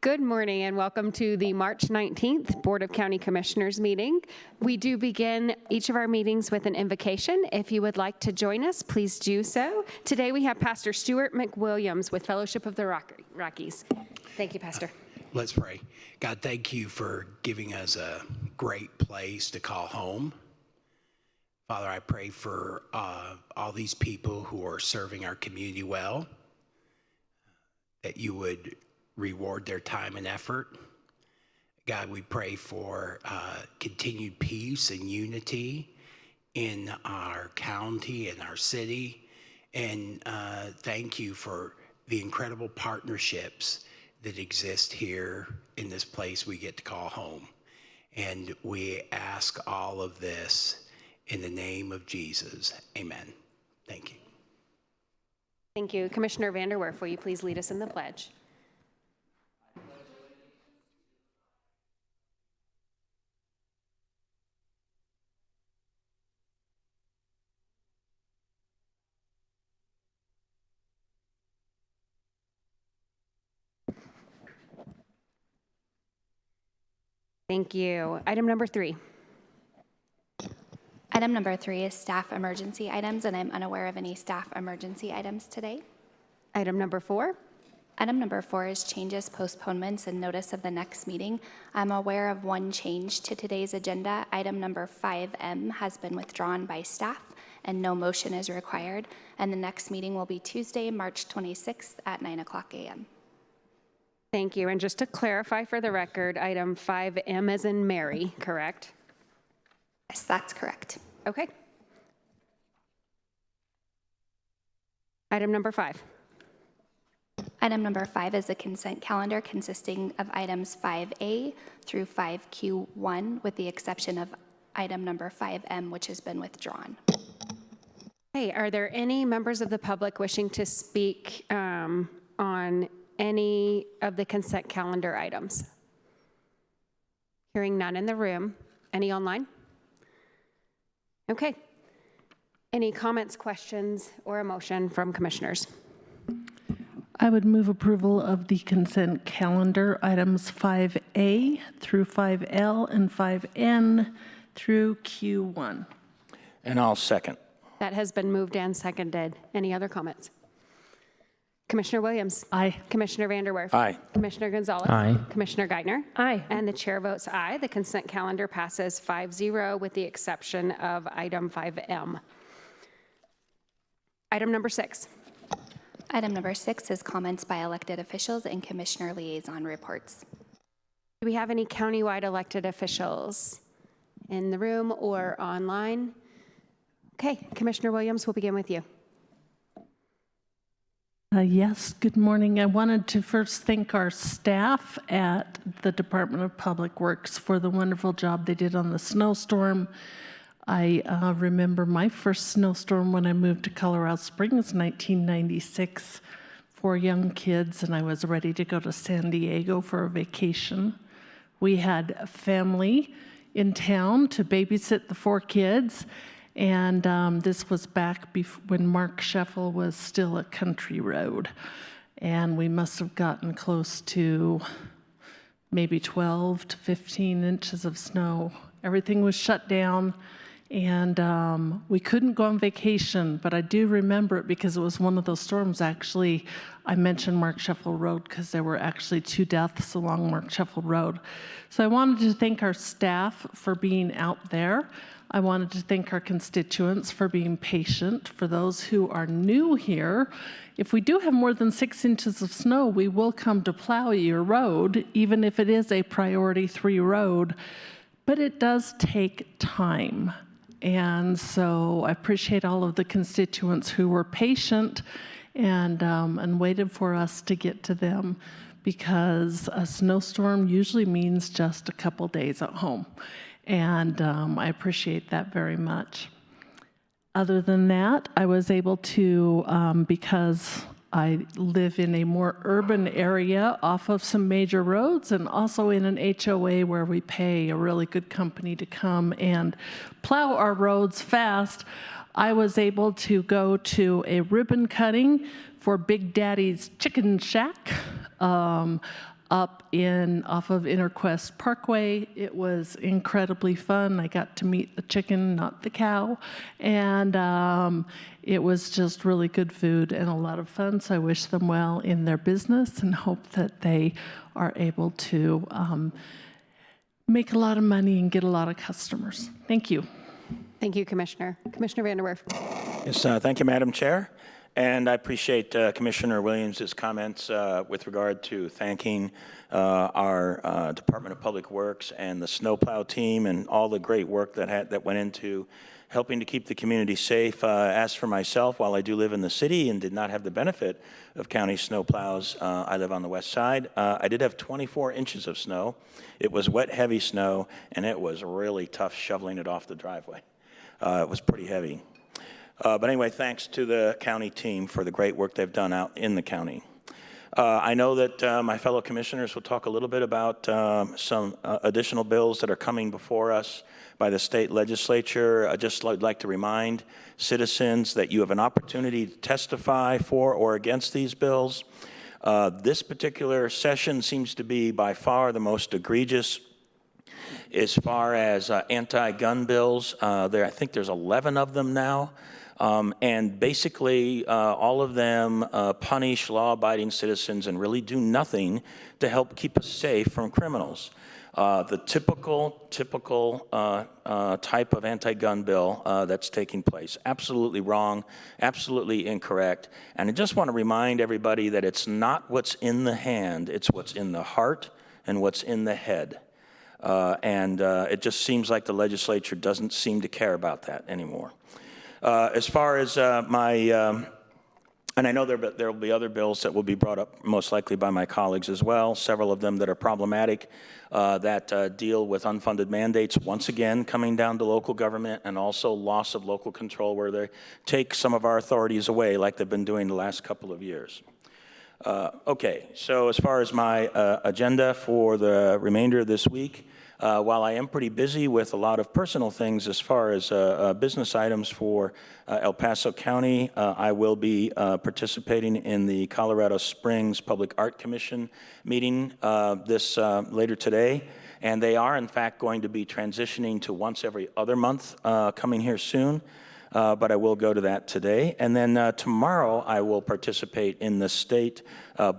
Good morning and welcome to the March 19th Board of County Commissioners meeting. We do begin each of our meetings with an invocation. If you would like to join us, please do so. Today we have Pastor Stuart McWilliams with Fellowship of the Rockies. Thank you, Pastor. Let's pray. God, thank you for giving us a great place to call home. Father, I pray for all these people who are serving our community well, that you would reward their time and effort. God, we pray for continued peace and unity in our county and our city. And thank you for the incredible partnerships that exist here in this place we get to call home. And we ask all of this in the name of Jesus. Amen. Thank you. Thank you. Commissioner Vanderwerf, will you please lead us in the pledge? Thank you. Item number 3. Item number 3 is staff emergency items, and I'm unaware of any staff emergency items today. Item number 4. Item number 4 is changes, postponements, and notice of the next meeting. I'm aware of one change to today's agenda. Item number 5M has been withdrawn by staff, and no motion is required. And the next meeting will be Tuesday, March 26th at 9:00 a.m. Thank you. And just to clarify for the record, item 5M as in Mary, correct? Yes, that's correct. Okay. Item number 5. Item number 5 is a consent calendar consisting of items 5A through 5Q1, with the exception of item number 5M, which has been withdrawn. Hey, are there any members of the public wishing to speak on any of the consent calendar items? Hearing none in the room. Any online? Okay. Any comments, questions, or a motion from commissioners? I would move approval of the consent calendar items 5A through 5L and 5N through Q1. And I'll second. That has been moved and seconded. Any other comments? Commissioner Williams? Aye. Commissioner Vanderwerf? Aye. Commissioner Gonzalez? Aye. Commissioner Geithner? Aye. And the chair votes aye. The consent calendar passes 5-0 with the exception of item 5M. Item number 6. Item number 6 is comments by elected officials and commissioner liaison reports. Do we have any countywide elected officials in the room or online? Okay, Commissioner Williams, we'll begin with you. Yes, good morning. I wanted to first thank our staff at the Department of Public Works for the wonderful job they did on the snowstorm. I remember my first snowstorm when I moved to Colorado Springs, 1996, 4 young kids, and I was ready to go to San Diego for a vacation. We had a family in town to babysit the 4 kids, and this was back when Mark Scheffel was still a country road. And we must have gotten close to maybe 12 to 15 inches of snow. Everything was shut down, and we couldn't go on vacation, but I do remember it because it was one of those storms. Actually, I mentioned Mark Scheffel Road because there were actually 2 deaths along Mark Scheffel Road. So I wanted to thank our staff for being out there. I wanted to thank our constituents for being patient. For those who are new here, if we do have more than 6 inches of snow, we will come to plow your road, even if it is a priority 3 road, but it does take time. And so I appreciate all of the constituents who were patient and waited for us to get to them, because a snowstorm usually means just a couple days at home. And I appreciate that very much. Other than that, I was able to, because I live in a more urban area off of some major roads and also in an HOA where we pay a really good company to come and plow our roads fast, I was able to go to a ribbon cutting for Big Daddy's Chicken Shack. up off of Interquest Parkway. It was incredibly fun. I got to meet the chicken, not the cow, and it was just really good food and a lot of fun. So I wish them well in their business and hope that they are able to make a lot of money and get a lot of customers. Thank you. Thank you, Commissioner. Commissioner Van der Werf. Yes, thank you, Madam Chair. And I appreciate Commissioner Williams' comments with regard to thanking our Department of Public Works and the snowplow team and all the great work that went into helping to keep the community safe. As for myself, while I do live in the city and did not have the benefit of county snowplows, I live on the west side. I did have 24 inches of snow. It was wet, heavy snow, and it was really tough shoveling it off the driveway. It was pretty heavy. But anyway, thanks to the county team for the great work they've done out in the county. I know that my fellow commissioners will talk a little bit about some additional bills that are coming before us by the state legislature. I just would like to remind citizens that you have an opportunity to testify for or against these bills. This particular session seems to be by far the most egregious as far as anti-gun bills. I think there's 11 of them now. And basically, all of them punish law-abiding citizens and really do nothing to help keep us safe from criminals. The typical type of anti-gun bill that's taking place. Absolutely wrong, absolutely incorrect. And I just want to remind everybody that it's not what's in the hand, it's what's in the heart and what's in the head. And it just seems like the legislature doesn't seem to care about that anymore. As far as and I know there will be other bills that will be brought up most likely by my colleagues as well, several of them that are problematic, that deal with unfunded mandates, once again, coming down to local government, and also loss of local control where they take some of our authorities away like they've been doing the last couple of years. Okay, so as far as my agenda for the remainder of this week, while I am pretty busy with a lot of personal things as far as business items for El Paso County, I will be participating in the Colorado Springs Public Art Commission meeting later today. And they are, in fact, going to be transitioning to once every other month coming here soon. But I will go to that today. And then tomorrow I will participate in the State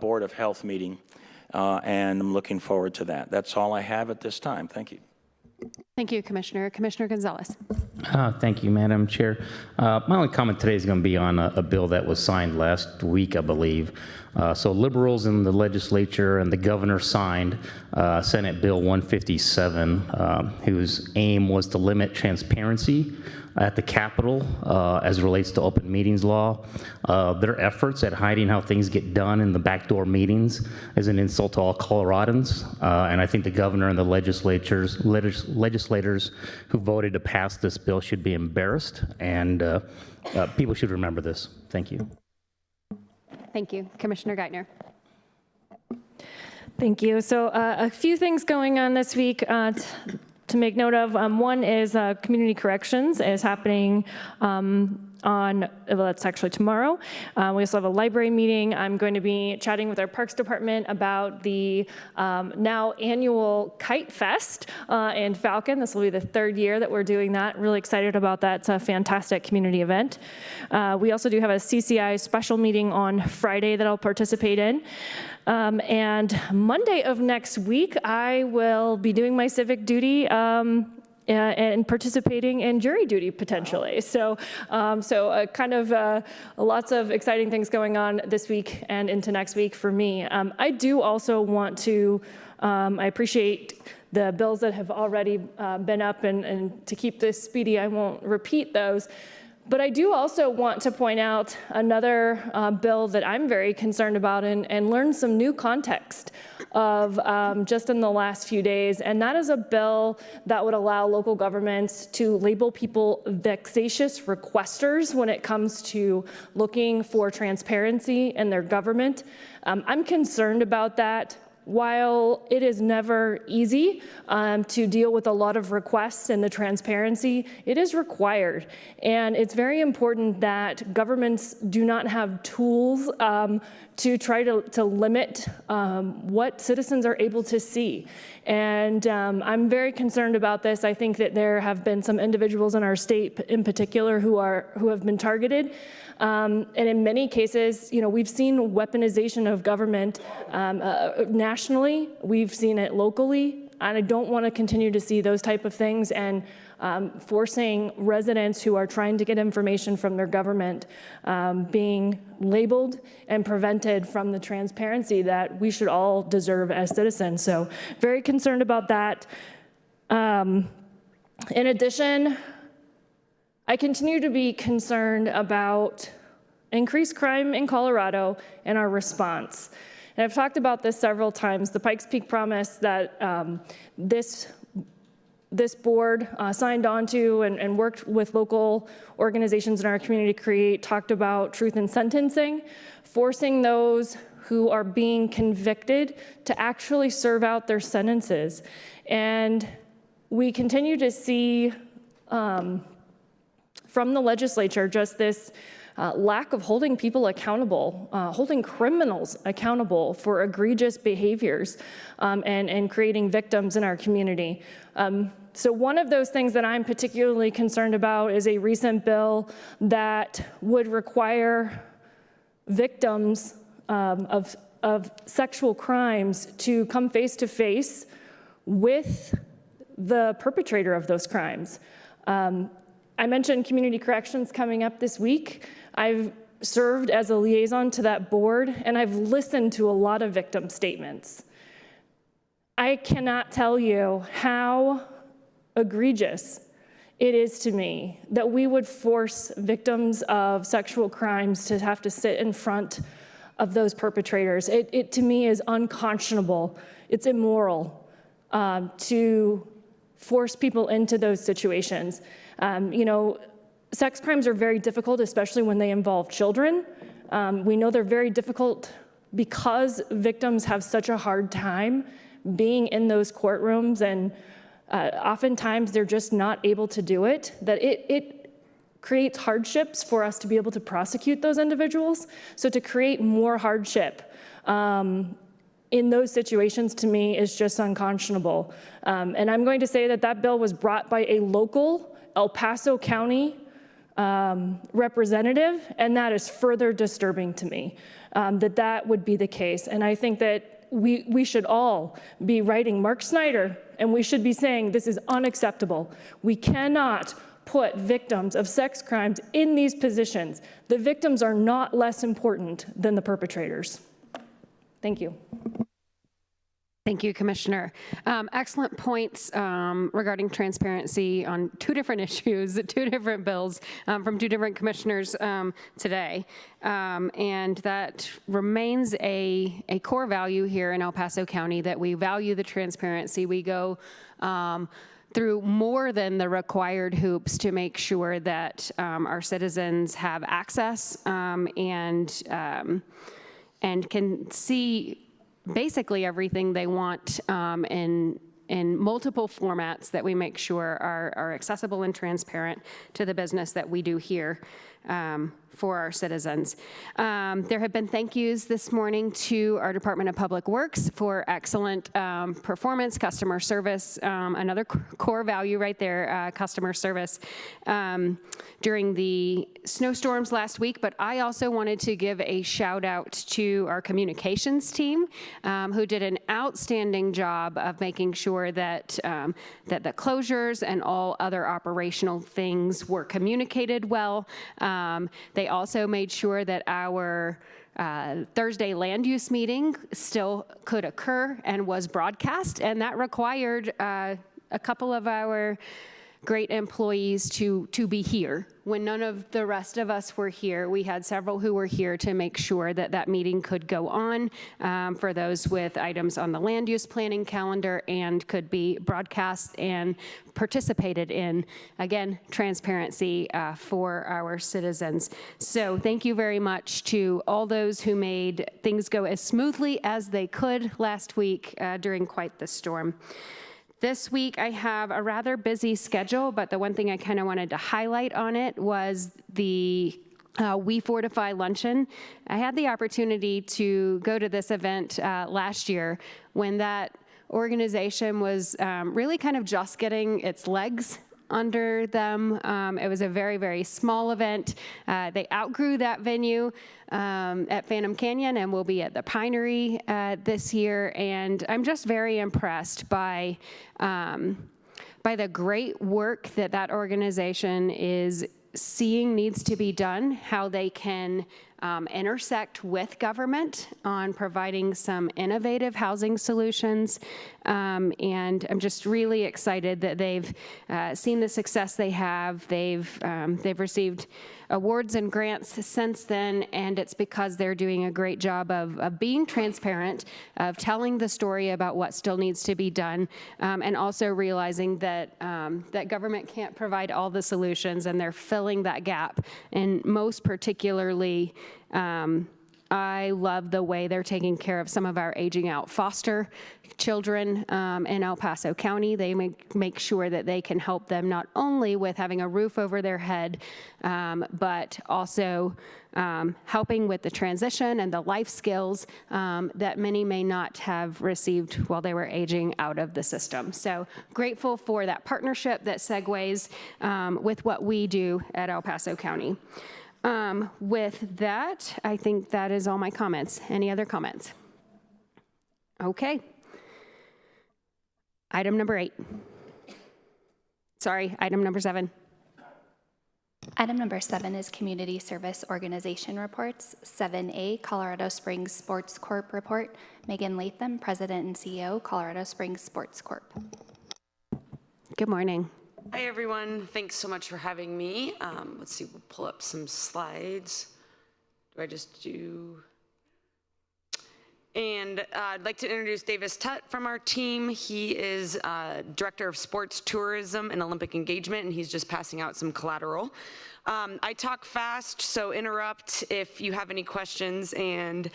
Board of Health meeting. And I'm looking forward to that. That's all I have at this time. Thank you. Thank you, Commissioner. Commissioner Gonzalez. Thank you, Madam Chair. My only comment today is going to be on a bill that was signed last week, I believe. So liberals in the legislature and the governor signed Senate Bill 157, whose aim was to limit transparency at the Capitol as it relates to open meetings law. Their efforts at hiding how things get done in the backdoor meetings is an insult to all Coloradans. And I think the governor and the legislators who voted to pass this bill should be embarrassed, and people should remember this. Thank you. Thank you. Commissioner Geithner. Thank you. So a few things going on this week to make note of. One is community corrections is happening that's actually tomorrow. We also have a library meeting. I'm going to be chatting with our Parks Department about the now annual Kite Fest in Falcon. This will be the third year that we're doing that. Really excited about that. It's a fantastic community event. We also do have a CCI special meeting on Friday that I'll participate in. And Monday of next week, I will be doing my civic duty and participating in jury duty potentially. So kind of lots of exciting things going on this week and into next week for me. I do also want to, I appreciate the bills that have already been up, and to keep this speedy, I won't repeat those. But I do also want to point out another bill that I'm very concerned about and learn some new context of just in the last few days. And that is a bill that would allow local governments to label people vexatious requesters when it comes to looking for transparency in their government. I'm concerned about that while it is never easy to deal with a lot of requests and the transparency, it is required. And it's very important that governments do not have tools to try to limit what citizens are able to see. And I'm very concerned about this. I think that there have been some individuals in our state in particular who have been targeted. And in many cases, we've seen weaponization of government nationally. We've seen it locally. And I don't want to continue to see those type of things and forcing residents who are trying to get information from their government being labeled and prevented from the transparency that we should all deserve as citizens. So very concerned about that. In addition, I continue to be concerned about increased crime in Colorado and our response. And I've talked about this several times. The Pikes Peak Promise that this board signed on to and worked with local organizations in our community to create talked about truth in sentencing, forcing those who are being convicted to actually serve out their sentences. And we continue to see from the legislature just this lack of holding people accountable, holding criminals accountable for egregious behaviors and creating victims in our community. So one of those things that I'm particularly concerned about is a recent bill that would require victims of sexual crimes to come face to face with the perpetrator of those crimes. I mentioned community corrections coming up this week. I've served as a liaison to that board, and I've listened to a lot of victim statements. I cannot tell you how egregious it is to me that we would force victims of sexual crimes to have to sit in front of those perpetrators. It to me is unconscionable. It's immoral to force people into those situations. Sex crimes are very difficult, especially when they involve children. We know they're very difficult because victims have such a hard time being in those courtrooms, and oftentimes they're just not able to do it, that it creates hardships for us to be able to prosecute those individuals. So to create more hardship in those situations, to me, is just unconscionable. And I'm going to say that bill was brought by a local El Paso County representative, and that is further disturbing to me, that would be the case. And I think that we should all be writing Mark Snyder, and we should be saying this is unacceptable. We cannot put victims of sex crimes in these positions. The victims are not less important than the perpetrators. Thank you. Thank you, Commissioner. Excellent points regarding transparency on two different issues, two different bills from two different commissioners today. And that remains a core value here in El Paso County, that we value the transparency. We go through more than the required hoops to make sure that our citizens have access and can see basically everything they want in multiple formats that we make sure are accessible and transparent to the business that we do here for our citizens. There have been thank yous this morning to our Department of Public Works for excellent performance, customer service, another core value right there, customer service during the snowstorms last week. But I also wanted to give a shout out to our communications team who did an outstanding job of making sure that that the closures and all other operational things were communicated well. They also made sure that our Thursday land use meeting still could occur and was broadcast, and that required a couple of our great employees to be here. When none of the rest of us were here, we had several who were here to make sure that that meeting could go on for those with items on the land use planning calendar and could be broadcast and participated in. Again, transparency for our citizens. So thank you very much to all those who made things go as smoothly as they could last week during quite the storm. This week, I have a rather busy schedule, but the one thing I kind of wanted to highlight on it was the We Fortify Luncheon. I had the opportunity to go to this event last year when that organization was really kind of just getting its legs under them. It was a very, very small event. They outgrew that venue at Phantom Canyon and will be at the Pinery this year. And I'm just very impressed by the great work that that organization is seeing needs to be done, how they can intersect with government on providing some innovative housing solutions. And I'm just really excited that they've seen the success they have. They've received awards and grants since then, and it's because they're doing a great job of being transparent, of telling the story about what still needs to be done, and also realizing that that government can't provide all the solutions, and they're filling that gap. And most particularly, I love the way they're taking care of some of our aging out foster children in El Paso County. They make sure that they can help them not only with having a roof over their head, but also helping with the transition and the life skills that many may not have received while they were aging out of the system. So grateful for that partnership that segues with what we do at El Paso County. With that, I think that is all my comments. Any other comments? Okay. Item number 8. Sorry, item number 7. Item number 7 is Community Service Organization Reports. 7A, Colorado Springs Sports Corp Report. Megan Latham, President and CEO, Colorado Springs Sports Corp. Good morning. Hi, everyone. Thanks so much for having me. Let's see, we'll pull up some slides. Do I just do... And I'd like to introduce Davis Tutt from our team. He is Director of Sports Tourism and Olympic Engagement, and he's just passing out some collateral. I talk fast, so interrupt if you have any questions. And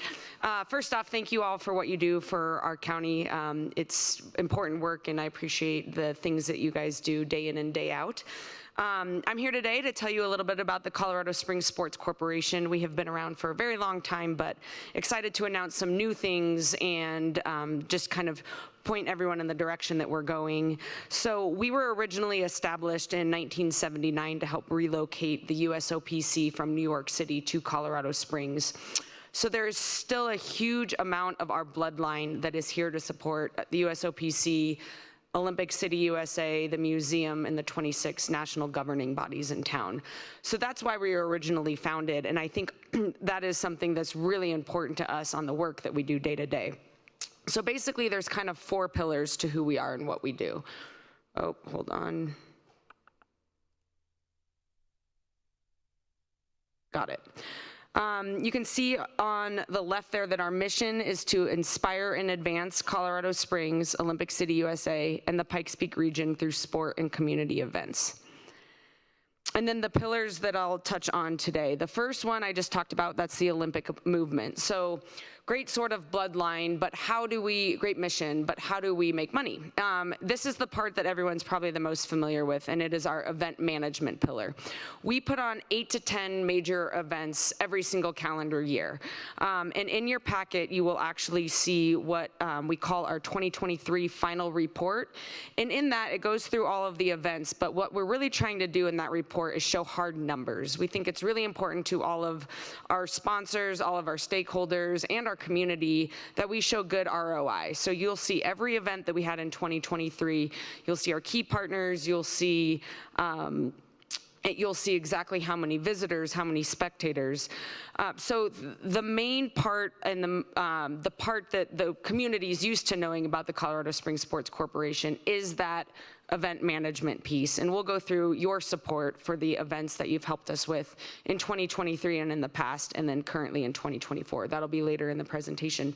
first off, thank you all for what you do for our county. It's important work, and I appreciate the things that you guys do day in and day out. I'm here today to tell you a little bit about the Colorado Springs Sports Corporation. We have been around for a very long time, but excited to announce some new things and just kind of point everyone in the direction that we're going. So we were originally established in 1979 to help relocate the USOPC from New York City to Colorado Springs. So there's still a huge amount of our bloodline that is here to support the USOPC, Olympic City USA, the museum, and the 26 national governing bodies in town. So that's why we were originally founded, and I think that is something that's really important to us on the work that we do day to day. So basically, there's kind of 4 pillars to who we are and what we do. Oh, hold on. Got it. You can see on the left there that our mission is to inspire and advance Colorado Springs, Olympic City, USA, and the Pikes Peak region through sport and community events. And then the pillars that I'll touch on today. The first one I just talked about, that's the Olympic movement. So great sort of bloodline, but great mission, but how do we make money? This is the part that everyone's probably the most familiar with, and it is our event management pillar. We put on 8 to 10 major events every single calendar year. And in your packet, you will actually see what we call our 2023 final report. And in that, it goes through all of the events, but what we're really trying to do in that report is show hard numbers. We think it's really important to all of our sponsors, all of our stakeholders, and our community that we show good ROI. So you'll see every event that we had in 2023. You'll see our key partners. You'll see exactly how many visitors, how many spectators. So the main part and the part that the community is used to knowing about the Colorado Springs Sports Corporation is that event management piece, and we'll go through your support for the events that you've helped us with in 2023 and in the past, and then currently in 2024. That'll be later in the presentation.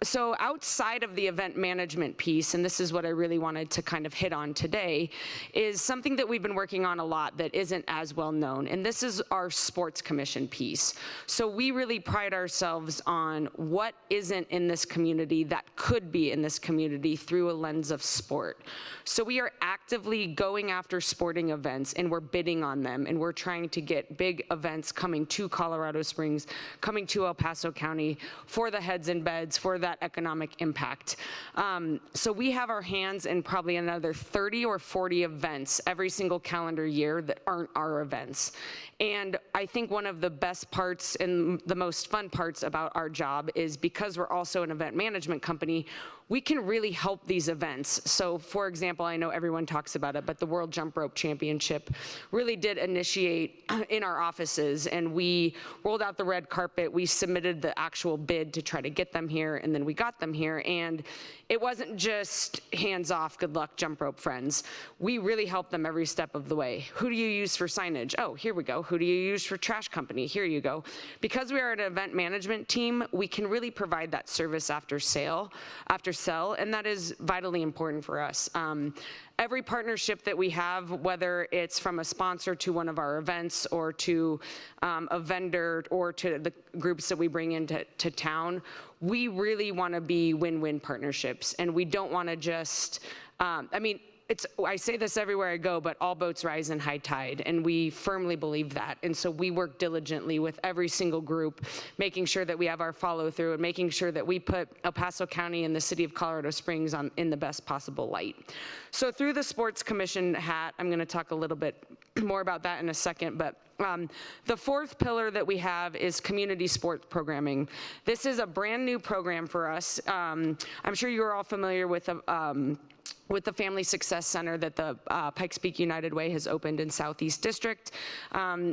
So outside of the event management piece, and this is what I really wanted to kind of hit on today, is something that we've been working on a lot that isn't as well known, and this is our sports commission piece. So we really pride ourselves on what isn't in this community that could be in this community through a lens of sport. So we are actively going after sporting events, and we're bidding on them, and we're trying to get big events coming to Colorado Springs, coming to El Paso County for the heads and beds, for that economic impact. So we have our hands in probably another 30 or 40 events every single calendar year that aren't our events. And I think one of the best parts and the most fun parts about our job is because we're also an event management company, we can really help these events. So for example, I know everyone talks about it, but the World Jump Rope Championship really did initiate in our offices, and we rolled out the red carpet. We submitted the actual bid to try to get them here, and then we got them here. And it wasn't just hands off, good luck, jump rope friends. We really helped them every step of the way. Who do you use for signage? Oh, here we go. Who do you use for trash company? Here you go. Because we are an event management team, we can really provide that service after sell, and that is vitally important for us. Every partnership that we have, whether it's from a sponsor to one of our events or to a vendor or to the groups that we bring into town, we really want to be win-win partnerships. And we don't want to just, I say this everywhere I go, but all boats rise in high tide, and we firmly believe that. And so we work diligently with every single group, making sure that we have our follow through and making sure that we put El Paso County and the city of Colorado Springs in the best possible light. So through the Sports Commission hat, I'm going to talk a little bit more about that in a second, but the fourth pillar that we have is community sports programming. This is a brand new program for us. I'm sure you're all familiar with the Family Success Center that the Pikes Peak United Way has opened in Southeast District.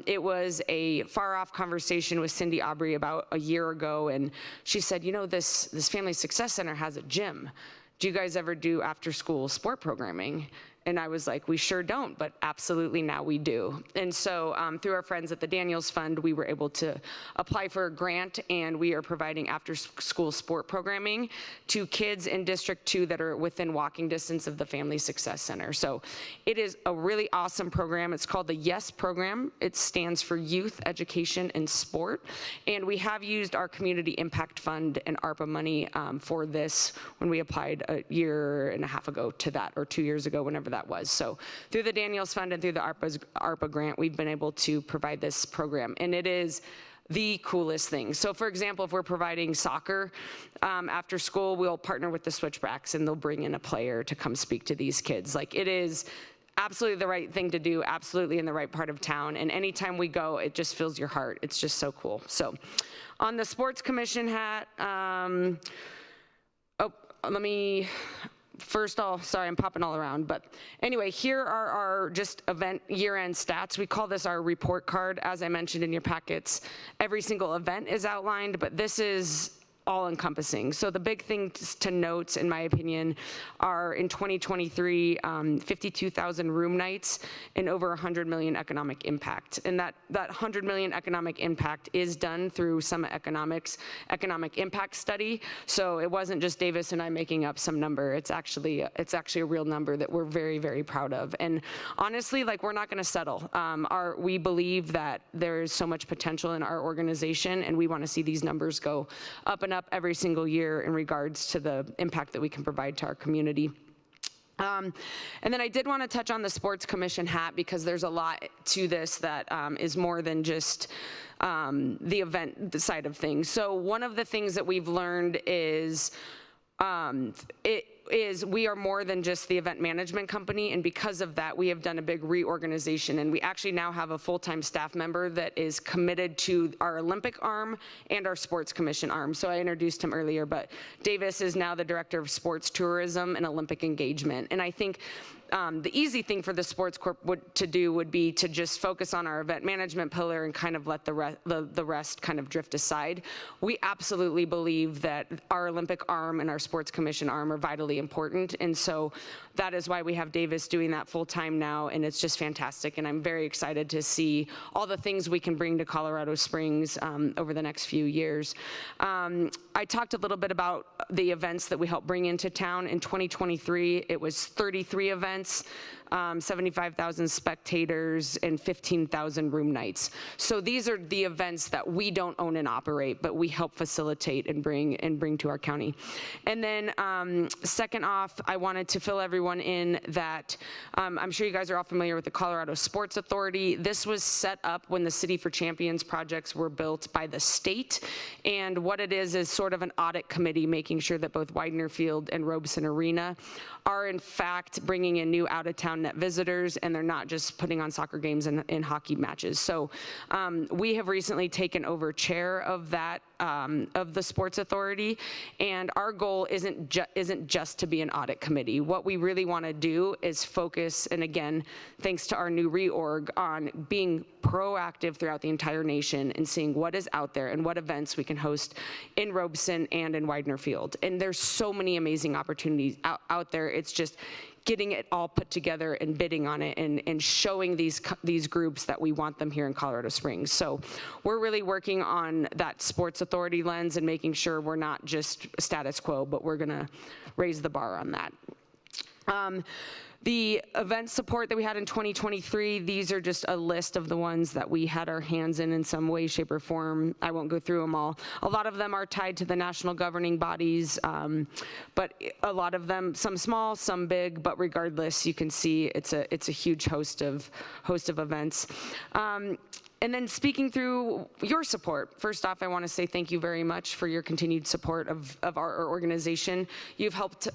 It was a far-off conversation with Cindy Aubrey about a year ago, and she said, you know, this Family Success Center has a gym. Do you guys ever do after-school sport programming? And I was like, we sure don't, but absolutely now we do. And so through our friends at the Daniels Fund, we were able to apply for a grant, and we are providing after-school sport programming to kids in District 2 that are within walking distance of the Family Success Center. So it is a really awesome program. It's called the YES program. It stands for Youth Education and Sport. And we have used our Community Impact Fund and ARPA money for this when we applied a year and a half ago to that, or 2 years ago, whenever that was. So through the Daniels Fund and through the ARPA grant, we've been able to provide this program, and it is the coolest thing. So for example, if we're providing soccer after school, we'll partner with the Switchbacks, and they'll bring in a player to come speak to these kids. Like, it is absolutely the right thing to do, absolutely in the right part of town, and anytime we go, it just fills your heart. It's just so cool. So on the Sports Commission hat, sorry, I'm popping all around, but anyway, here are our just event year-end stats. We call this our report card. As I mentioned in your packets, every single event is outlined, but this is all-encompassing. So the big things to note, in my opinion, are in 2023, 52,000 room nights and over 100 million economic impact. And that 100 million economic impact is done through Summit Economics economic impact study. So it wasn't just Davis and I making up some number. It's actually a real number that we're very, very proud of. And honestly, like, we're not going to settle. We believe that there is so much potential in our organization, and we want to see these numbers go up and up every single year in regards to the impact that we can provide to our community. And then I did want to touch on the Sports Commission hat, because there's a lot to this that is more than just the event side of things. So one of the things that we've learned is we are more than just the event management company, and because of that, we have done a big reorganization, and we actually now have a full-time staff member that is committed to our Olympic arm and our Sports Commission arm. So I introduced him earlier, but Davis is now the Director of Sports Tourism and Olympic Engagement, and I think the easy thing for the sports corp to do would be to just focus on our event management pillar and kind of let the rest kind of drift aside. We absolutely believe that our Olympic arm and our sports commission arm are vitally important, and so that is why we have Davis doing that full time now, and it's just fantastic, and I'm very excited to see all the things we can bring to Colorado Springs over the next few years. I talked a little bit about the events that we helped bring into town. In 2023, it was 33 events, 75,000 spectators, and 15,000 room nights. So these are the events that we don't own and operate, but we help facilitate and bring to our county. And then second off, I wanted to fill everyone in that I'm sure you guys are all familiar with the Colorado Sports Authority. This was set up when the City for Champions projects were built by the state, and what it is sort of an audit committee making sure that both Widener Field and Robeson Arena are in fact bringing in new out-of-town net visitors, and they're not just putting on soccer games and hockey matches. So we have recently taken over chair of that, of the Sports Authority, and our goal isn't just to be an audit committee. What we really want to do is focus, and again, thanks to our new reorg, on being proactive throughout the entire nation and seeing what is out there and what events we can host in Robeson and in Widener Field. And there's so many amazing opportunities out there. It's just getting it all put together and bidding on it and showing these groups that we want them here in Colorado Springs. So we're really working on that Sports Authority lens and making sure we're not just status quo, but we're gonna raise the bar on that. The event support that we had in 2023, these are just a list of the ones that we had our hands in some way, shape, or form. I won't go through them all. A lot of them are tied to the national governing bodies, but a lot of them, some small, some big, but regardless, you can see it's a huge host of events. And then speaking through your support, first off, I want to say thank you very much for your continued support of our organization. You've helped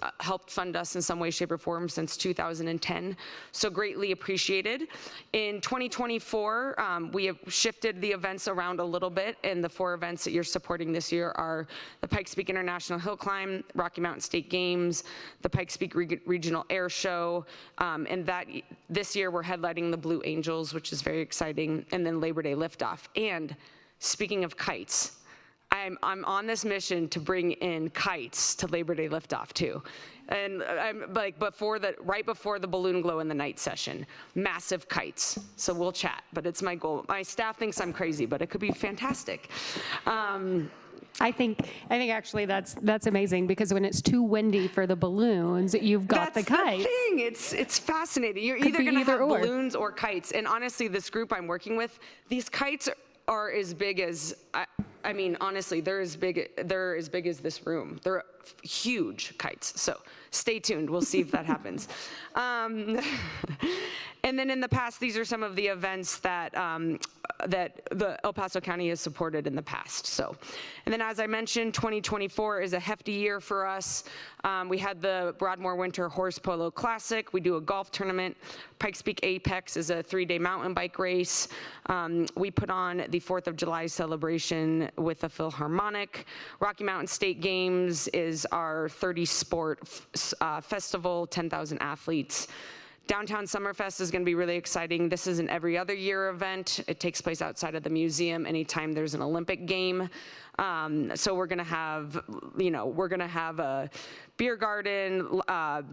fund us in some way, shape, or form since 2010, so greatly appreciated. In 2024, we have shifted the events around a little bit, and the 4 events that you're supporting this year are the Pikes Peak International Hill Climb, Rocky Mountain State Games, the Pikes Peak Regional Air Show, and that this year we're headlining the Blue Angels, which is very exciting, and then Labor Day Liftoff. And speaking of kites, I'm on this mission to bring in kites to Labor Day Liftoff too. And I'm like, right before the balloon glow in the night session, massive kites. So we'll chat, but it's my goal. My staff thinks I'm crazy, but it could be fantastic. I think actually that's amazing, because when it's too windy for the balloons, you've got the kites. That's the thing. It's fascinating. You're either going to have balloons or kites. And honestly, this group I'm working with, these kites are as big as, I mean, honestly, they're as big as this room. They're huge kites. So stay tuned. We'll see if that happens. And then in the past, these are some of the events that that the El Paso County has supported in the past. So, and then as I mentioned, 2024 is a hefty year for us. We had the Broadmoor Winter Horse Polo Classic. We do a golf tournament. Pikes Peak Apex is a 3-day mountain bike race. We put on the 4th of July celebration with a Philharmonic. Rocky Mountain State Games is our 30-sport festival, 10,000 athletes. Downtown Summerfest is going to be really exciting. This is an every other year event. It takes place outside of the museum anytime there's an Olympic game. So we're going to have, a beer garden.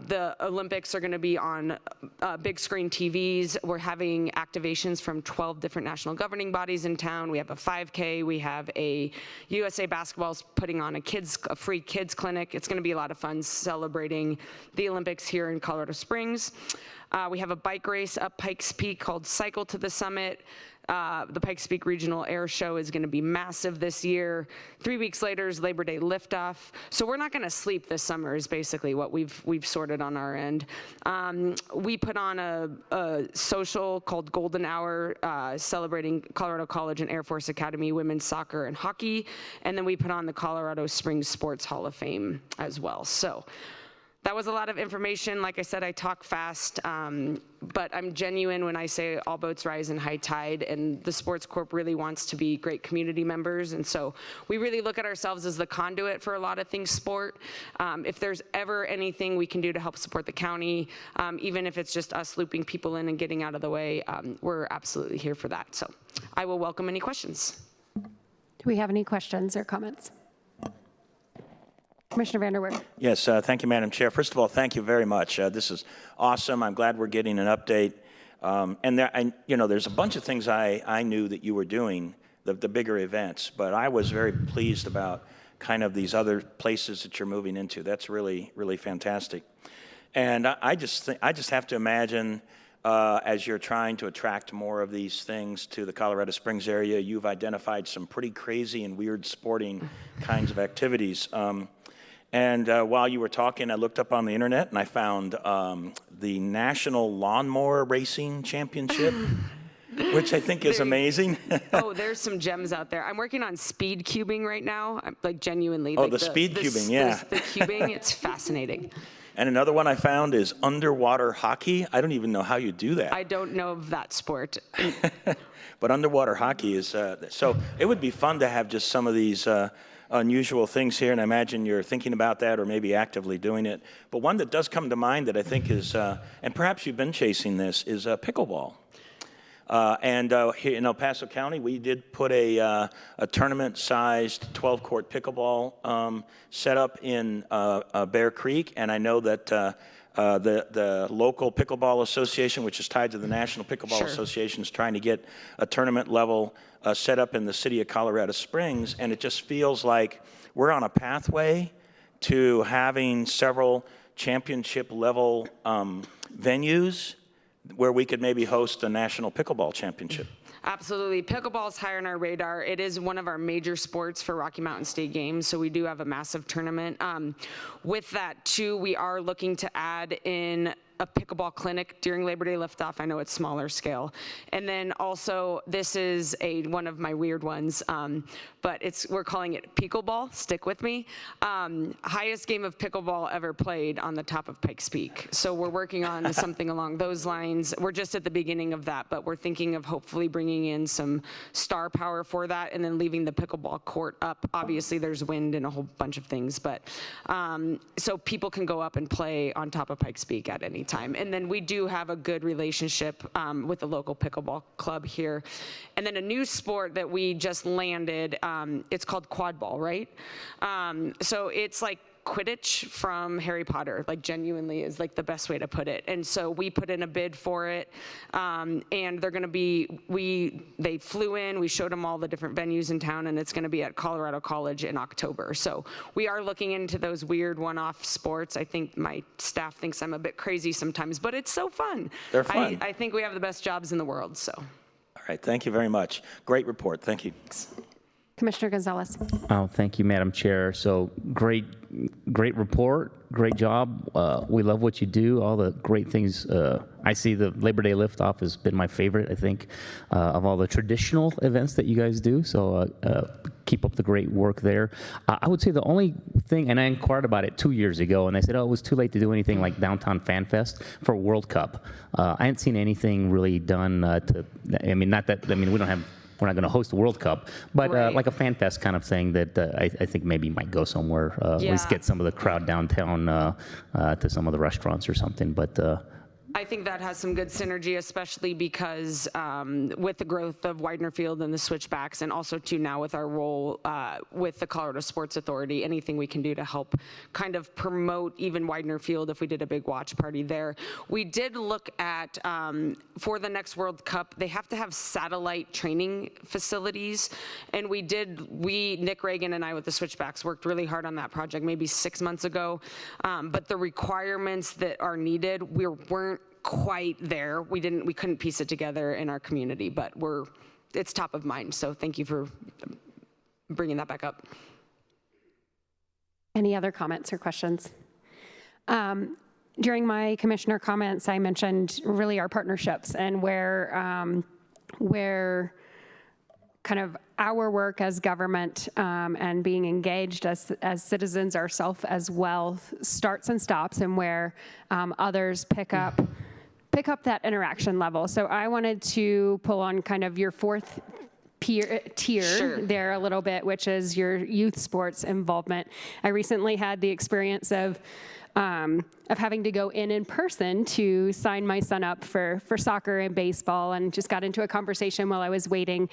The Olympics are going to be on big screen TVs. We're having activations from 12 different national governing bodies in town. We have a 5K. We have a USA Basketball's putting on a free kids clinic. It's going to be a lot of fun celebrating the Olympics here in Colorado Springs. We have a bike race up Pikes Peak called Cycle to the Summit. The Pikes Peak Regional Air Show is going to be massive this year. 3 weeks later is Labor Day Liftoff. So we're not going to sleep this summer is basically what we've sorted on our end. We put on a social called Golden Hour, celebrating Colorado College and Air Force Academy women's soccer and hockey. And then we put on the Colorado Springs Sports Hall of Fame as well. So That was a lot of information. Like I said, I talk fast, but I'm genuine when I say all boats rise in high tide, and the Sports Corp really wants to be great community members, and so we really look at ourselves as the conduit for a lot of things sport. If there's ever anything we can do to help support the county, even if it's just us looping people in and getting out of the way, we're absolutely here for that. So I will welcome any questions. Do we have any questions or comments? Commissioner Vanderwerf. Yes, thank you, Madam Chair. First of all, thank you very much. This is awesome. I'm glad we're getting an update. And there's a bunch of things I knew that you were doing, the bigger events, but I was very pleased about kind of these other places that you're moving into. That's really, really fantastic. And I just have to imagine, as you're trying to attract more of these things to the Colorado Springs area, you've identified some pretty crazy and weird sporting kinds of activities. And while you were talking, I looked up on the internet and I found the National Lawnmower Racing Championship, which I think is amazing. Oh, there's some gems out there. I'm working on speed cubing right now, like genuinely. Oh, like the speed cubing, yeah. The cubing, it's fascinating. And another one I found is underwater hockey. I don't even know how you do that. I don't know of that sport. But underwater hockey is, so it would be fun to have just some of these unusual things here, and I imagine you're thinking about that or maybe actively doing it. But one that does come to mind that I think is, and perhaps you've been chasing this, is pickleball. And here in El Paso County, we did put a tournament-sized 12-court pickleball set up in Bear Creek, and I know that the local pickleball association, which is tied to the National Pickleball Sure. Association, is trying to get a tournament level set up in the city of Colorado Springs, and it just feels like we're on a pathway to having several championship level venues where we could maybe host a national pickleball championship. Absolutely. Pickleball is high on our radar. It is one of our major sports for Rocky Mountain State Games, so we do have a massive tournament. With that, too, we are looking to add in a pickleball clinic during Labor Day liftoff. I know it's smaller scale. And then also, this is one of my weird ones, but we're calling it Pickleball. Stick with me. Highest game of pickleball ever played on the top of Pikes Peak. So we're working on something along those lines. We're just at the beginning of that, but we're thinking of hopefully bringing in some star power for that and then leaving the pickleball court up. Obviously, there's wind and a whole bunch of things, but so people can go up and play on top of Pikes Peak at any time. And then we do have a good relationship with the local pickleball club here. And then a new sport that we just landed, it's called quad ball, right? So it's like Quidditch from Harry Potter, like genuinely is like the best way to put it. And so we put in a bid for it, and they're gonna be, they flew in, we showed them all the different venues in town, and it's gonna be at Colorado College in October. So we are looking into those weird one-off sports. I think my staff thinks I'm a bit crazy sometimes, but it's so fun. They're fun. I think we have the best jobs in the world, so. All right, thank you very much. Great report, thank you. Commissioner Gonzalez. Oh, thank you, Madam Chair. So great report, great job. We love what you do, all the great things. I see the Labor Day liftoff has been my favorite, I think, of all the traditional events that you guys do. So keep up the great work there. I would say the only thing, and I inquired about it 2 years ago, and they said, oh, it was too late to do anything like Downtown Fan Fest for World Cup. I hadn't seen anything really done we don't have, we're not going to host the World Cup, but Right. like a fan fest kind of thing that I think maybe might go somewhere. At least Yeah. get some of the crowd downtown to some of the restaurants or something. But I think that has some good synergy, especially because with the growth of Widener Field and the switchbacks, and also too now with our role with the Colorado Sports Authority, anything we can do to help kind of promote even Widener Field if we did a big watch party there. We did look at, for the next World Cup, they have to have satellite training facilities, and Nick Reagan and I with the switchbacks worked really hard on that project maybe 6 months ago, but the requirements that are needed, we weren't quite there. We couldn't piece it together in our community, but it's top of mind. So thank you for bringing that back up. Any other comments or questions? During my commissioner comments, I mentioned really our partnerships and where kind of our work as government and being engaged as citizens ourselves as well starts and stops, and where others pick up that interaction level. So I wanted to pull on kind of your fourth tier Sure. there a little bit, which is your youth sports involvement. I recently had the experience of having to go in person to sign my son up for soccer and baseball, and just got into a conversation while I was waiting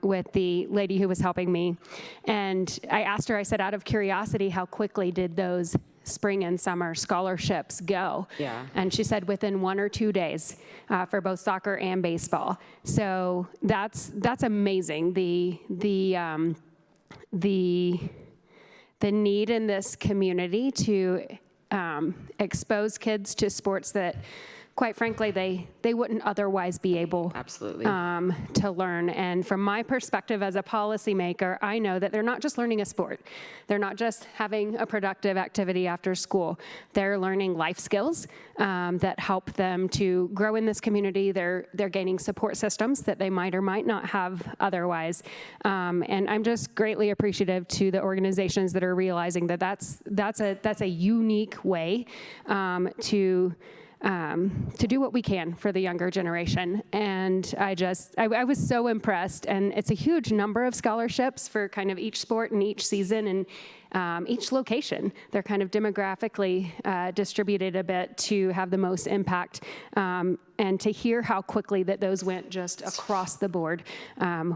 with the lady who was helping me. And I asked her, I said, out of curiosity, how quickly did those spring and summer scholarships go? Yeah. And she said within 1 or 2 days for both soccer and baseball. So that's amazing. The need in this community to expose kids to sports that, quite frankly, they wouldn't otherwise be able Absolutely. to learn. And from my perspective as a policymaker, I know that they're not just learning a sport. They're not just having a productive activity after school. They're learning life skills that help them to grow in this community. They're gaining support systems that they might or might not have otherwise. And I'm just greatly appreciative to the organizations that are realizing that that's a unique way to do what we can for the younger generation. And I was so impressed. And it's a huge number of scholarships for kind of each sport and each season and each location. They're kind of demographically distributed a bit to have the most impact. And to hear how quickly that those went just across the board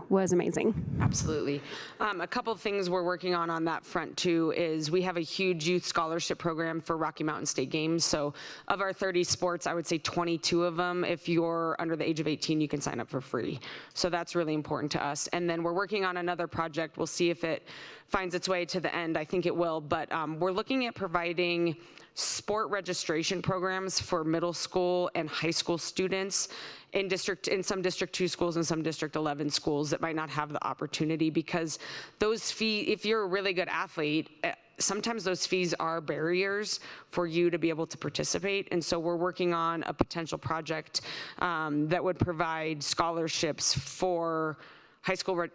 was amazing. Absolutely. A couple of things we're working on that front too is we have a huge youth scholarship program for Rocky Mountain State Games. So of our 30 sports, I would say 22 of them, if you're under the age of 18, you can sign up for free. So that's really important to us. And then we're working on another project. We'll see if it finds its way to the end. I think it will, but we're looking at providing sport registration programs for middle school and high school students in some District 2 schools and some District 11 schools that might not have the opportunity, because those fees, if you're a really good athlete, sometimes those fees are barriers for you to be able to participate. And so we're working on a potential project that would provide scholarships for high school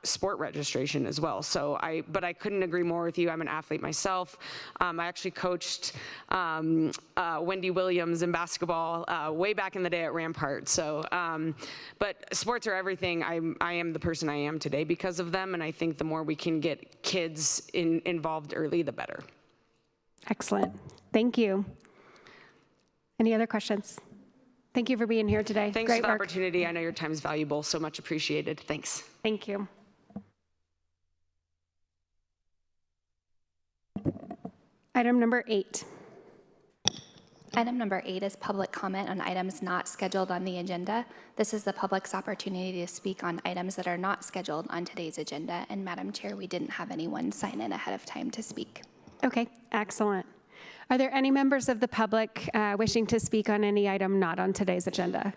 sport registration as well. So but I couldn't agree more with you. I'm an athlete myself. I actually coached Wendy Williams in basketball way back in the day at Rampart. So, but sports are everything. I am the person I am today because of them. And I think the more we can get kids involved early, the better. Excellent. Thank you. Any other questions? Thank you for being here today. Thanks Great for the work. opportunity. I know your time is valuable. So much appreciated. Thanks. Thank you. Item number 8. Item number 8 is public comment on items not scheduled on the agenda. This is the public's opportunity to speak on items that are not scheduled on today's agenda. And Madam Chair, we didn't have anyone sign in ahead of time to speak. Okay, excellent. Are there any members of the public wishing to speak on any item not on today's agenda?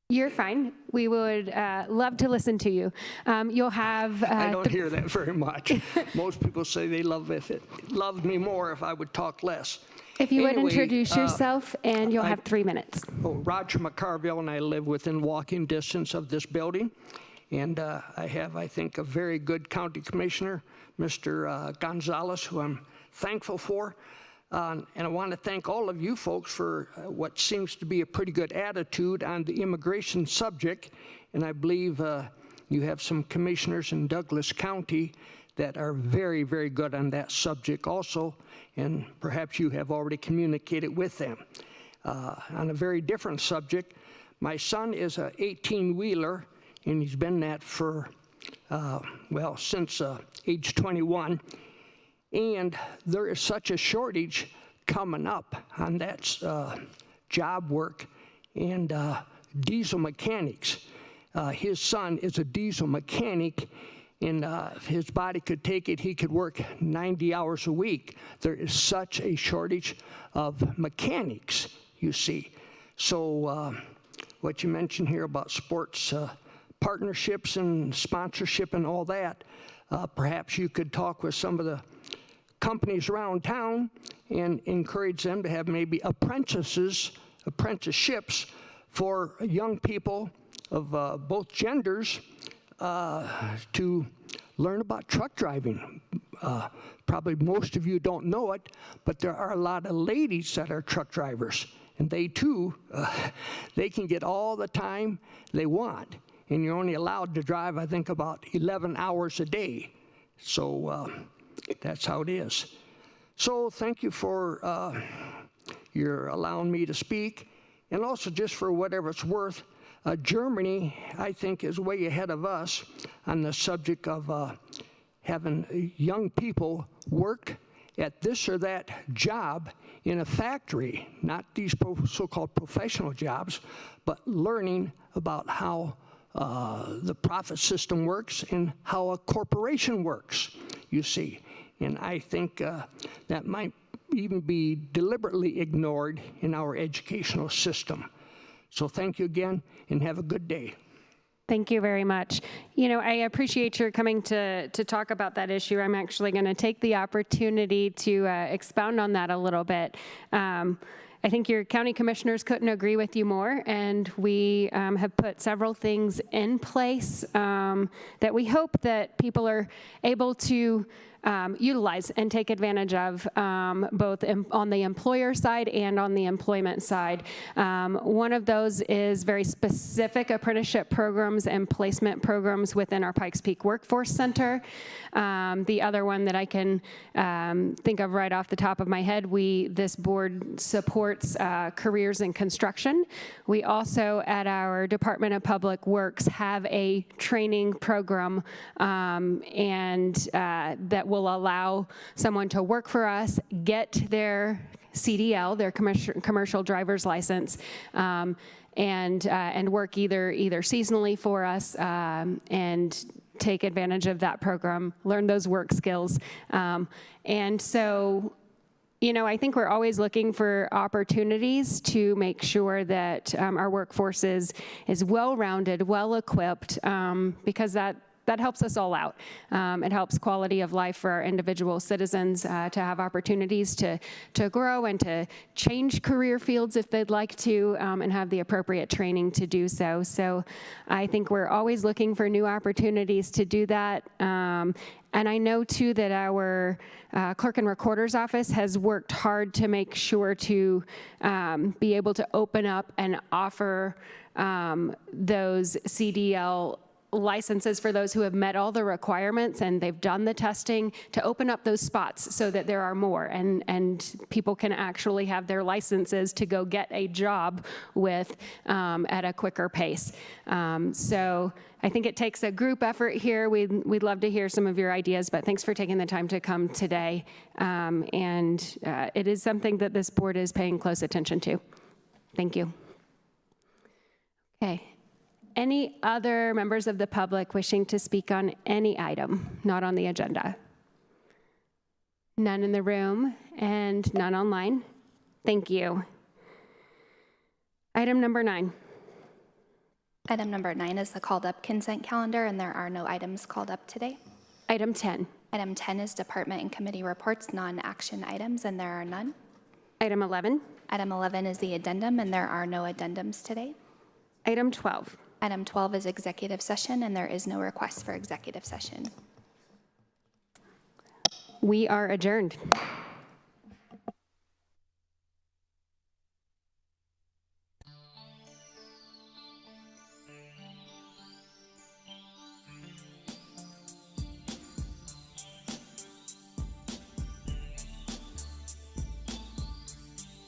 You're fine. We would love to listen to you. You'll have... I don't hear that very much. Most people say they loved me more if I would talk less. If you would Anyway, introduce yourself, and you'll have 3 minutes. Roger McCarville, and I live within walking distance of this building. And I have, I think, a very good county commissioner, Mr. Gonzalez, who I'm thankful for. And I want to thank all of you folks for what seems to be a pretty good attitude on the immigration subject. And I believe you have some commissioners in Douglas County that are very, very good on that subject also. And perhaps you have already communicated with them. On a very different subject, my son is an 18-wheeler, and he's been that for, since age 21. And there is such a shortage coming up on that job work and diesel mechanics. His son is a diesel mechanic, and if his body could take it, he could work 90 hours a week. There is such a shortage of mechanics, you see. So what you mentioned here about sports partnerships and sponsorship and all that, perhaps you could talk with some of the companies around town and encourage them to have maybe apprenticeships for young people of both genders to learn about truck driving. Probably most of you don't know it, but there are a lot of ladies that are truck drivers, and they too, they can get all the time they want, and you're only allowed to drive, I think, about 11 hours a day. So that's how it is. So thank you for your allowing me to speak, and also just for whatever it's worth, Germany, I think, is way ahead of us on the subject of having young people work at this or that job in a factory, not these so-called professional jobs, but learning about how the profit system works and how a corporation works, you see. And I think that might even be deliberately ignored in our educational system. So thank you again, and have a good day. Thank you very much. You know, I appreciate your coming to talk about that issue. I'm actually going to take the opportunity to expound on that a little bit. I think your county commissioners couldn't agree with you more, and we have put several things in place that we hope that people are able to utilize and take advantage of, both on the employer side and on the employment side. One of those is very specific apprenticeship programs and placement programs within our Pikes Peak Workforce Center. The other one that I can think of right off the top of my head, this board supports careers in construction. We also, at our Department of Public Works, have a training program and that will allow someone to work for us, get their CDL, their commercial driver's license, and work either seasonally for us and take advantage of that program, learn those work skills. And so, you know, I think we're always looking for opportunities to make sure that our workforce is well-rounded, well-equipped, because that helps us all out. It helps quality of life for our individual citizens to have opportunities to grow and to change career fields if they'd like to, and have the appropriate training to do so. So I think we're always looking for new opportunities to do that. And I know, too, that our clerk and recorder's office has worked hard to make sure to be able to open up and offer those CDL licenses for those who have met all the requirements and they've done the testing, to open up those spots so that there are more and people can actually have their licenses to go get a job with at a quicker pace. So I think it takes a group effort here. We'd love to hear some of your ideas, but thanks for taking the time to come today. And it is something that this board is paying close attention to. Thank you. Okay. Any other members of the public wishing to speak on any item not on the agenda? None in the room and none online. Thank you. Item number 9. Item number 9 is the called up consent calendar, and there are no items called up today. Item 10. Item 10 is department and committee reports, non-action items, and there are none. Item 11. Item 11 is the addendum, and there are no addendums today. Item 12. Item 12 is executive session, and there is no request for executive session. We are adjourned.